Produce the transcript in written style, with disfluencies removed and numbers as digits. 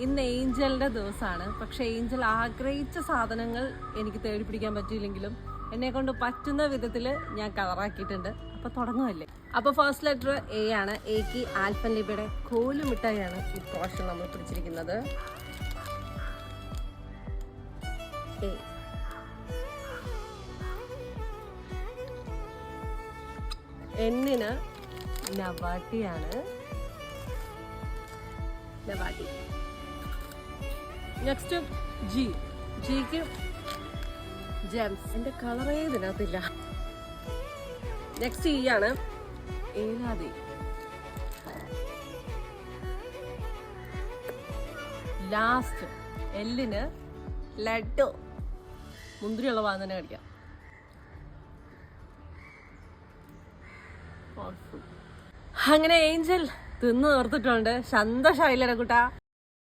ഇന്ന് ഏഞ്ചലിന്റെ ദിവസമാണ്. പക്ഷെ ഏഞ്ചൽ ആഗ്രഹിച്ച സാധനങ്ങൾ എനിക്ക് തേടിപ്പിടിക്കാൻ പറ്റിയില്ലെങ്കിലും എന്നെ കൊണ്ട് പറ്റുന്ന വിധത്തിൽ ഞാൻ കളറാക്കിയിട്ടുണ്ട്. അപ്പൊ തുടങ്ങുമല്ലേ. അപ്പൊ ഫസ്റ്റ് ലെറ്റർ എ ആണ്. എക്ക് ആൽഫൻലിബിയുടെ കോലുമിഠായിയാണ് ഈ പ്രാവശ്യം നമ്മൾ പിടിച്ചിരിക്കുന്നത്. എ. എന്നിന് നവാട്ടിയാണ്. നവാട്ടി. Next G. ജിക്ക് ജെംസ്. എന്റെ കളറേ ഇതിനകത്തില്ല. നെക്സ്റ്റ് ഇ ആണ്. ഏലാദി. ലാസ്റ്റ് എല്ലിന് ലഡു. മുന്തിരിയുള്ള ഭാഗം തന്നെ കടിക്കാം. അങ്ങനെ ഏഞ്ചൽ തിന്നു തീർത്തിട്ടുണ്ട്. സന്തോഷമായില്ലേ കുട്ടാ?